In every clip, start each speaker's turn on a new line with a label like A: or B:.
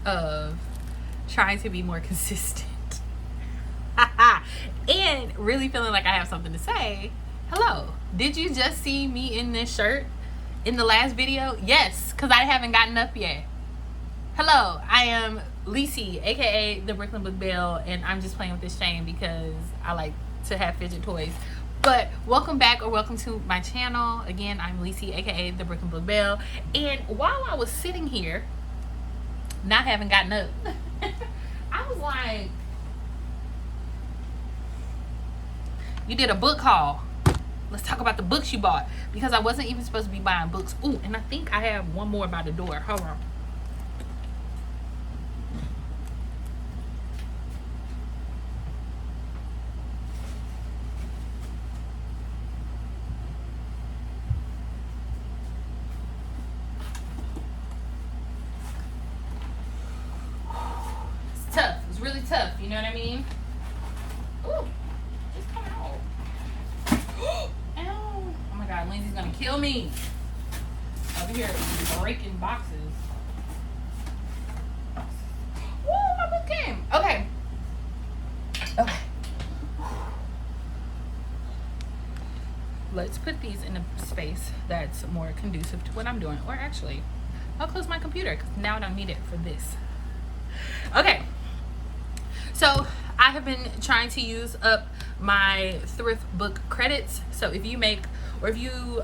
A: of trying to be more consistent and really feeling like I have something to say. Hello, did you just see me in this shirt in the last video? Yes, because I haven't gotten up yet. Hello, I am Lisi, aka the Brooklyn Book Belle, and I'm just playing with this chain because I like to have fidget toys. But welcome back, or welcome to my channel. Again, I'm Lisi, aka the Brooklyn Book Belle, and while I was sitting here not having gotten up I was like, you did a book haul, let's talk about the books you bought, because I wasn't even supposed to be buying books. Ooh, and I think I have one more by the door. Hold on. It's tough. It's really tough. You know what I mean? Ooh, just come out. Ow. Oh my God, Lindsay's gonna kill me. Over here breaking boxes. Woo, my book came. Okay. Okay. Let's put these in a space that's more conducive to what I'm doing. Or actually, I'll close my computer because now I don't need it for this. Okay. So I have been trying to use up my thrift book credits. So if you make, or if you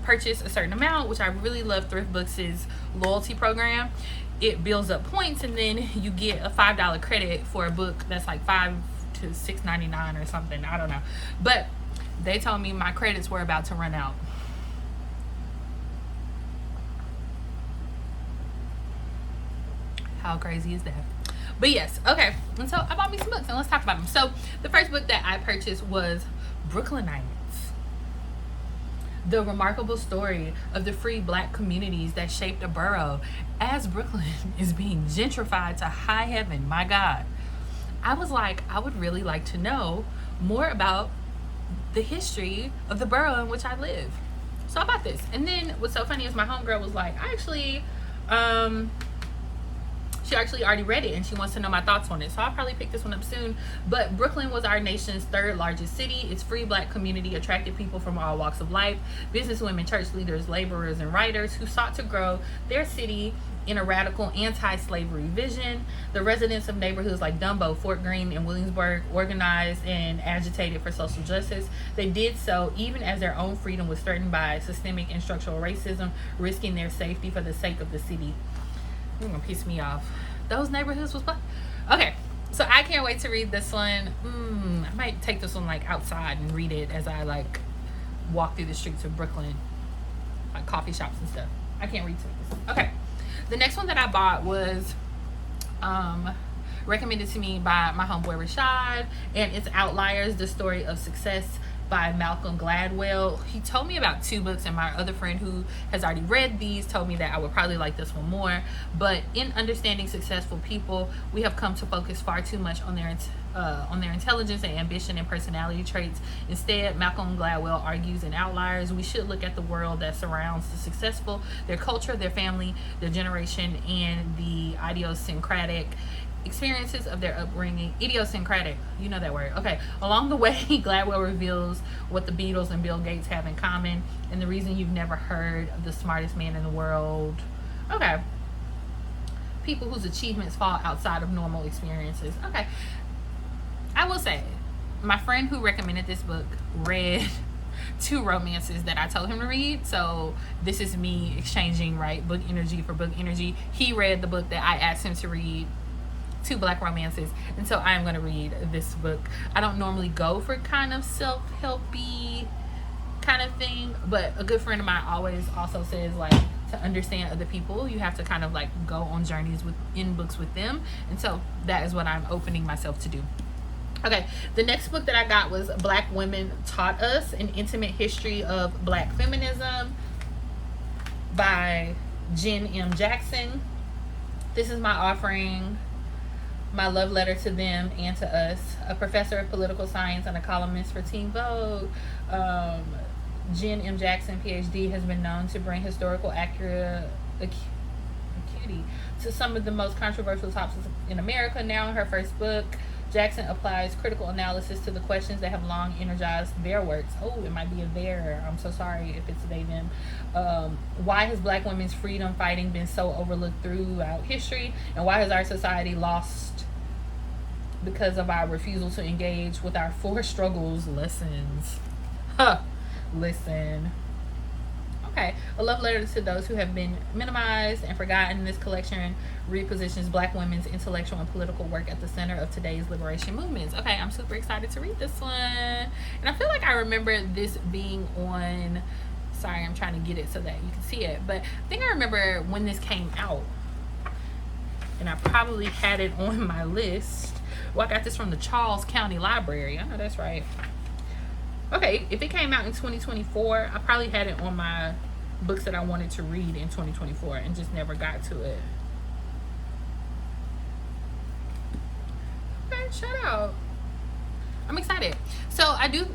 A: purchase a certain amount, which I really love Thrift Books' loyalty program, it builds up points, and then you get a $5 credit for a book that's like $5 to $6.99 or something. I don't know, but they told me my credits were about to run out. How crazy is that? But yes, okay. And so I bought me some books, and let's talk about them. So the first book that I purchased was Brooklynites, the remarkable story of the free Black communities that shaped a borough as Brooklyn is being gentrified to high heaven. My God. I was like, I would really like to know more about the history of the borough in which I live. So I bought this. And then what's so funny is my homegirl was like, she actually already read it and she wants to know my thoughts on it. So I'll probably pick this one up soon. But Brooklyn was our nation's third largest city. Its free Black community attracted people from all walks of life, businesswomen, church leaders, laborers, and writers who sought to grow their city in a radical anti-slavery vision. The residents of neighborhoods like Dumbo, Fort Greene, and Williamsburg organized and agitated for social justice. They did so even as their own freedom was threatened by systemic and structural racism, risking their safety for the sake of the city. You're gonna piss me off. Those neighborhoods was what? Okay, so I can't wait to read this one. I might take this one like outside and read it as I like walk through the streets of Brooklyn, like coffee shops and stuff. I can't read this. Okay, the next one that I bought was recommended to me by my homeboy Rashad, and it's Outliers, the Story of Success by Malcolm Gladwell. He told me about two books, and my other friend who has already read these told me that I would probably like this one more. But in understanding successful people, we have come to focus far too much on their intelligence and ambition and personality traits. Instead, Malcolm Gladwell argues in Outliers, we should look at the world that surrounds the successful, their culture, their family, their generation, and the idiosyncratic experiences of their upbringing. Idiosyncratic, you know that word. Okay, along the way Gladwell reveals what the Beatles and Bill Gates have in common, and the reason you've never heard of the smartest man in the world. Okay, people whose achievements fall outside of normal experiences. Okay, I will say, my friend who recommended this book read two romances that I told him to read, so this is me exchanging, right, book energy for book energy. He read the book that I asked him to read, two Black romances, and so I am going to read this book. I don't normally go for kind of self-helpy kind of thing, but a good friend of mine always also says, like, to understand other people, you have to kind of like go on journeys in books with them, and so that is what I'm opening myself to do. Okay, the next book that I got was Black Women Taught Us, An Intimate History of Black Feminism by Jen M. Jackson. This is my offering, my love letter to them and to us. A professor of political science and a columnist for Teen Vogue, Jen M. Jackson, PhD, has been known to bring historical accuracy cutie, to some of the most controversial topics in America. Now in her first book, Jackson applies critical analysis to the questions that have long energized their works. Oh, it might be a their. I'm so sorry if it's they, them. Why has black women's freedom fighting been so overlooked throughout history? And why has our society lost because of our refusal to engage with our four struggles lessons? Huh. Listen. Okay. A love letter to those who have been minimized and forgotten. This collection repositions black women's intellectual and political work at the center of today's liberation movements. Okay, I'm super excited to read this one. And I feel like I remember this being on... Sorry, I'm trying to get it so that you can see it. But I think I remember when this came out. And I probably had it on my list. Well, I got this from the Charles County Library. I know that's right. Okay, if it came out in 2024, I probably had it on my books that I wanted to read in 2024 and just never got to it. Okay, shout out. I'm excited. So I don't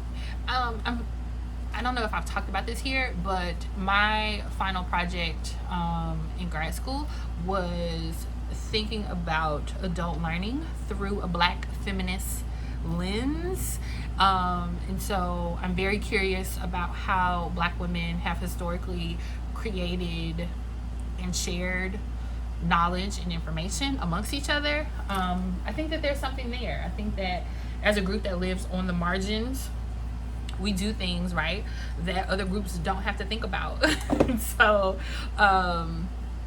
A: know if I've talked about this here, but my final project in grad school was thinking about adult learning through a black feminist lens. And so I'm very curious about how black women have historically created and shared knowledge and information amongst each other. I think that there's something there. I think that as a group that lives on the margins, we do things, right, that other groups don't have to think about. So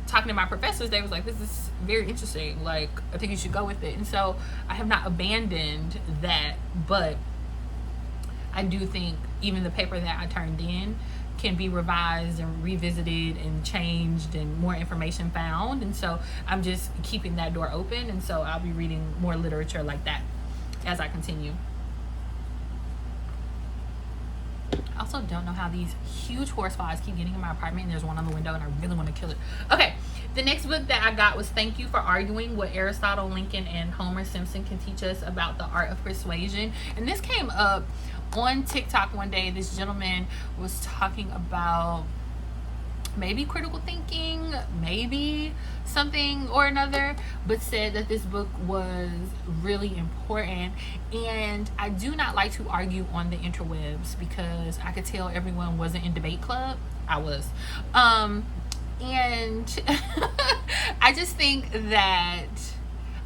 A: talking to my professors, they was like, this is very interesting, like I think you should go with it. And so I have not abandoned that, but I do think even the paper that I turned in can be revised and revisited and changed and more information found. And so I'm just keeping that door open, and so I'll be reading more literature like that as I continue. I also don't know how these huge horse flies keep getting in my apartment, and there's one on the window and I really want to kill it. Okay, the next book that I got was Thank You for Arguing: What Aristotle, Lincoln, and Homer Simpson Can Teach Us About the Art of Persuasion. And this came up on TikTok one day. This gentleman was talking about maybe critical thinking, maybe something or another, but said that this book was really important. And I do not like to argue on the interwebs because I could tell everyone wasn't in debate club. I was. And I just think that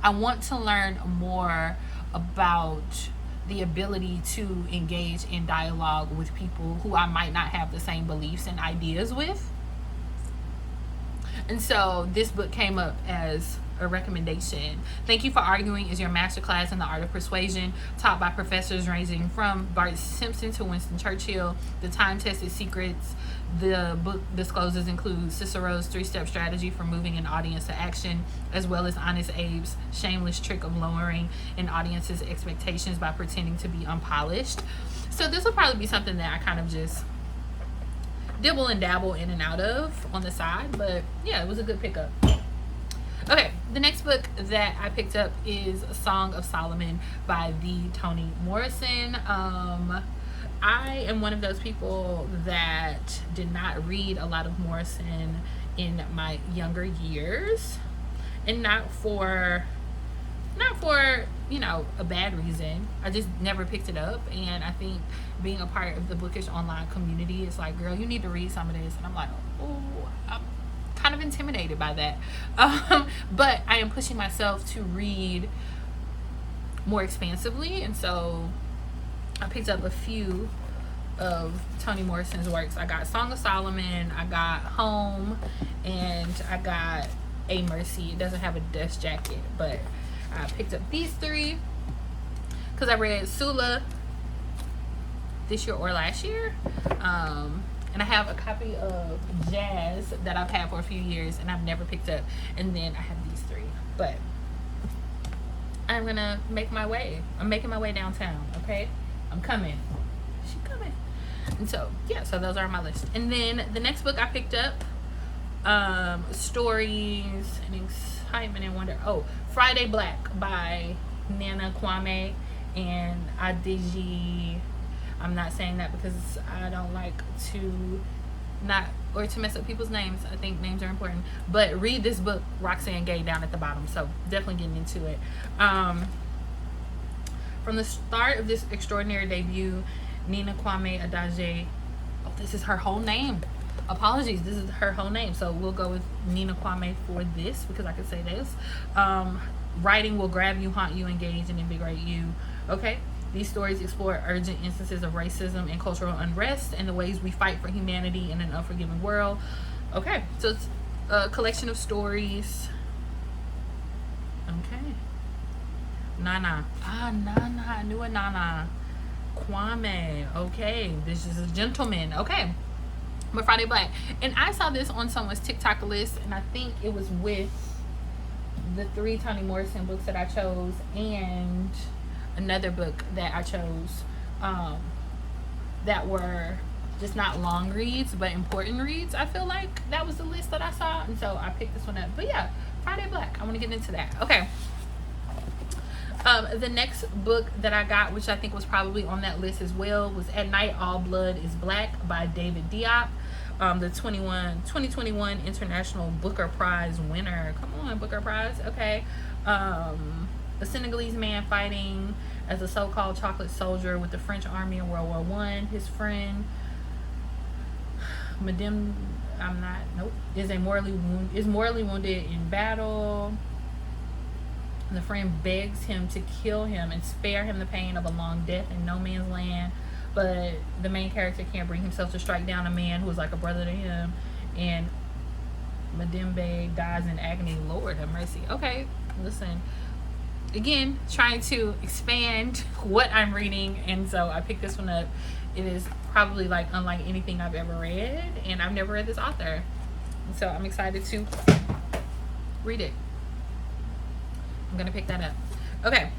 A: I want to learn more about the ability to engage in dialogue with people who I might not have the same beliefs and ideas with. And so this book came up as a recommendation. Thank You for Arguing is your masterclass in the art of persuasion, taught by professors ranging from Bart Simpson to Winston Churchill. The time-tested secrets the book discloses include Cicero's 3-step strategy for moving an audience to action, as well as Honest Abe's shameless trick of lowering an audience's expectations by pretending to be unpolished. So this will probably be something that I kind of just dibble and dabble in and out of on the side, but yeah, it was a good pickup. Okay, the next book that I picked up is A Song of Solomon by the Toni Morrison. I am one of those people that did not read a lot of Morrison in my younger years, and not for you know, a bad reason. I just never picked it up, and I think being a part of the bookish online community is like, girl, you need to read some of this, and I'm like, oh, I'm kind of intimidated by that. But I am pushing myself to read more expansively, and so I picked up a few of Toni Morrison's works. I got Song of Solomon, I got Home, and I got A Mercy. It doesn't have a dust jacket, but I picked up these three because I read Sula this year or last year. And I have a copy of Jazz that I've had for a few years and I've never picked up. And then I have these three. But I'm going to make my way. I'm making my way downtown, okay? I'm coming. She's coming. And so, yeah, so those are on my list. And then the next book I picked up, Stories and Excitement and Wonder. Oh, Friday Black by Nana Kwame and Adjei. I'm not saying that because I don't like to not, or to mess up people's names. I think names are important. But read this book, Roxanne Gay, down at the bottom. So definitely getting into it. From the start of this extraordinary debut, Nnedi Adjei, oh, this is her whole name. Apologies, this is her whole name. So we'll go with Nnedi for this because I can say this. Writing will grab you, haunt you, engage, and invigorate you. Okay. These stories explore urgent instances of racism and cultural unrest and the ways we fight for humanity in an unforgiving world. Okay, so it's a collection of stories. Okay. Nana. Nana. I knew a Nana. Kwame. Okay, this is a gentleman. Okay. But Friday Black. And I saw this on someone's TikTok list, and I think it was with the 3 Toni Morrison books that I chose and another book that I chose that were just not long reads but important reads. I feel like that was the list that I saw, and so I picked this one up. But yeah, Friday Black, I want to get into that. Okay. The next book that I got, which I think was probably on that list as well, was At Night All Blood is Black by David Diop, the 2021 International Booker Prize winner. Come on, Booker Prize. Okay. A Senegalese man fighting as a so-called chocolate soldier with the French army in World War I. His friend, is mortally wounded in battle. The friend begs him to kill him and spare him the pain of a long death in no man's land. But the main character can't bring himself to strike down a man who is like a brother to him. And Madimbe dies in agony. Lord have mercy. Okay, listen. Again, trying to expand what I'm reading, and so I picked this one up. It is probably like unlike anything I've ever read, and I've never read this author, and so I'm excited to read it. I'm gonna pick that up. Okay,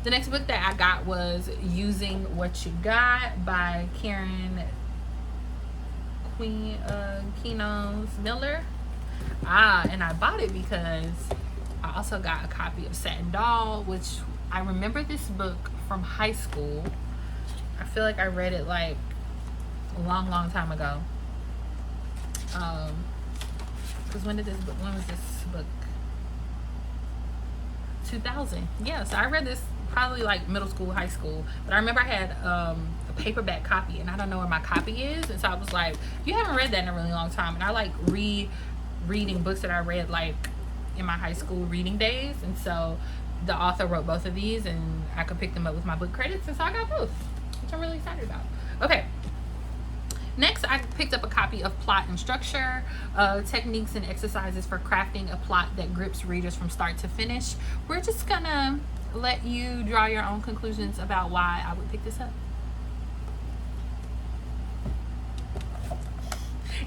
A: the next book that I got was Using What You Got by Quionones Miller. And I bought it because I also got a copy of Satin, which I remember this book from high school. I feel like I read it like a long time ago. Because when was this book? 2000. Yeah, so I read this probably like middle school, high school. But I remember I had a paperback copy, and I don't know where my copy is. And so I was like, you haven't read that in a really long time. And I like reading books that I read like in my high school reading days, and so the author wrote both of these, and I could pick them up with my book credits, and so I got both, which I'm really excited about. Okay, next I picked up a copy of Plot and Structure, techniques and exercises for crafting a plot that grips readers from start to finish. We're just gonna let you draw your own conclusions about why I would pick this up.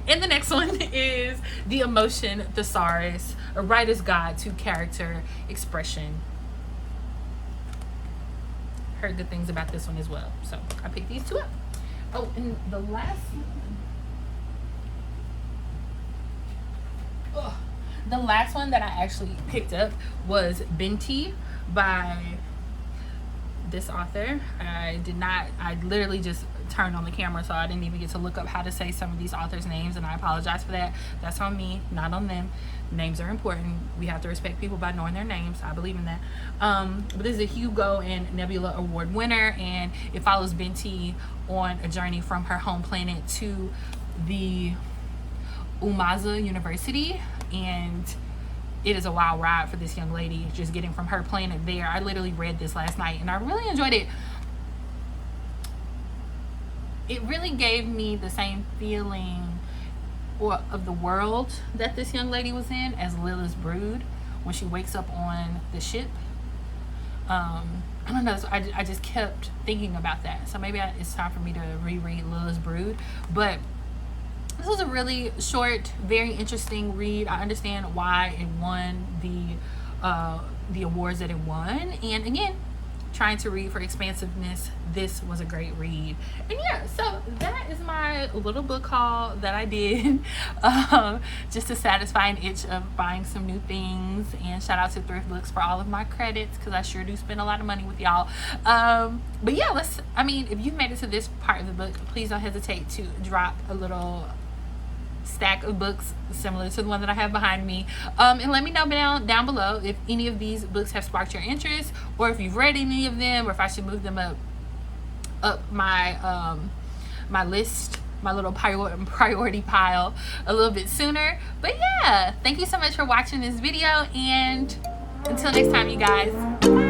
A: And the next one is The Emotion Thesaurus, a writer's guide to character expression. Heard good things about this one as well, so I picked these two up. Oh, and the last one that I actually picked up was Binti by this author. I literally just turned on the camera, so I didn't even get to look up how to say some of these authors' names, and I apologize for that. That's on me, not on them. Names are important. We have to respect people by knowing their names. I believe in that. But this is a Hugo and Nebula Award winner, and it follows Binti on a journey from her home planet to the Umaza University, and it is a wild ride for this young lady, just getting from her planet there. I literally read this last night, and I really enjoyed it. It really gave me the same feeling of the world that this young lady was in as Lilith's Brood when she wakes up on the ship. I don't know, so I just kept thinking about that. So maybe it's time for me to reread Lilith's Brood. But this was a really short, very interesting read. I understand why it won the awards that it won. And again, trying to read for expansiveness, this was a great read. And yeah, so that is my little book haul that I did just to satisfy an itch of buying some new things. And shout out to Thrift Books for all of my credits, because I sure do spend a lot of money with y'all. But yeah, if you've made it to this part of the book, please don't hesitate to drop a little stack of books similar to the one that I have behind me, and let me know down below if any of these books have sparked your interest, or if you've read any of them, or if I should move them up my my list, my little priority pile a little bit sooner. But yeah, thank you so much for watching this video, and until next time, you guys.